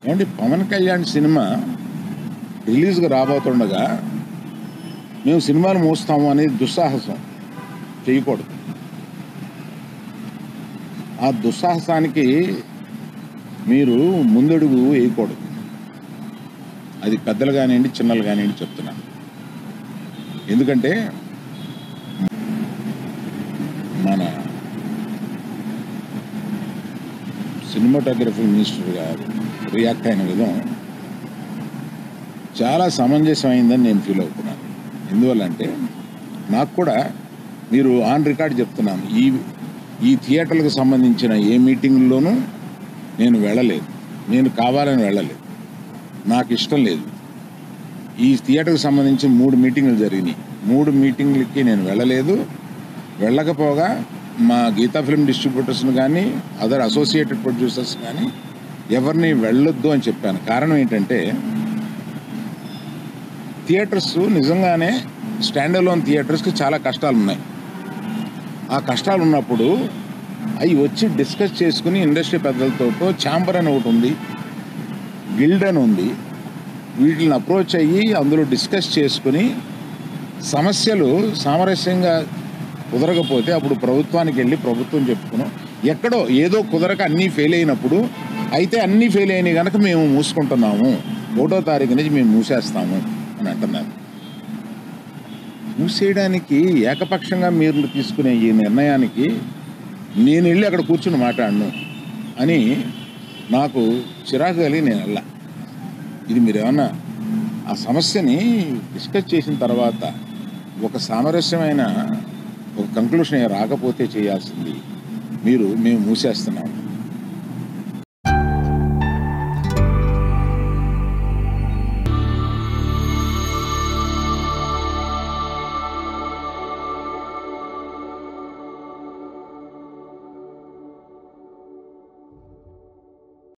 ఏమంటే పవన్ కళ్యాణ్ సినిమా రిలీజ్గా రాబోతుండగా మేము సినిమాలు మోస్తాము అనేది దుస్సాహసం చేయకూడదు. ఆ దుస్సాహసానికి మీరు ముందడుగు వేయకూడదు. అది పెద్దలు కానివ్వండి, చిన్నలు కానివ్వండి చెప్తున్నాను. ఎందుకంటే మన సినిమాటోగ్రఫీ మినిస్టర్ గారు రియాక్ట్ అయిన విధం చాలా సమంజసమైందని నేను ఫీల్ అవుతున్నాను. ఎందువల్లంటే నాకు కూడా మీరు ఆన్ రికార్డ్ చెప్తున్నాను, ఈ థియేటర్లకు సంబంధించిన ఏ మీటింగ్లోనూ నేను వెళ్ళలేదు. నేను కావాలని వెళ్ళలేదు, నాకు ఇష్టం లేదు. ఈ థియేటర్కి సంబంధించి 3 మీటింగులు జరిగినాయి. 3 మీటింగ్లకి నేను వెళ్ళలేదు. వెళ్ళకపోగా మా గీతా ఫిల్మ్ డిస్ట్రిబ్యూటర్స్ని కానీ అదర్ అసోసియేటెడ్ ప్రొడ్యూసర్స్ కానీ ఎవరిని వెళ్ళొద్దు అని చెప్పాను. కారణం ఏంటంటే థియేటర్స్ నిజంగానే స్టాండ్ అలోన్ థియేటర్స్కి చాలా కష్టాలు ఉన్నాయి. ఆ కష్టాలు ఉన్నప్పుడు అవి వచ్చి డిస్కస్ చేసుకుని ఇండస్ట్రీ పెద్దలతో ఛాంబర్ అని ఒకటి ఉంది, గిల్డ్ అని ఉంది, వీటిని అప్రోచ్ అయ్యి అందులో డిస్కస్ చేసుకుని సమస్యలు సామరస్యంగా కుదరకపోతే అప్పుడు ప్రభుత్వానికి వెళ్ళి ప్రభుత్వం చెప్పుకున్నాం. ఎక్కడో ఏదో కుదరక అన్నీ ఫెయిల్ అయినప్పుడు అయితే అన్నీ ఫెయిల్ అయినాయి కనుక మేము మూసుకుంటున్నాము, 1వ తారీఖు నుంచి మేము మూసేస్తాము అని అంటున్నారు. మూసేయడానికి ఏకపక్షంగా మీరు తీసుకునే ఈ నిర్ణయానికి నేను వెళ్ళి అక్కడ కూర్చుని మాట్లాడను అని నాకు చిరాకు కలిగి నేను వెళ్ళా. ఇది మీరు ఏమన్నా ఆ సమస్యని డిస్కస్ చేసిన తర్వాత ఒక సామరస్యమైన ఒక కంక్లూషన్ రాకపోతే చేయాల్సింది మేము మూసేస్తున్నాం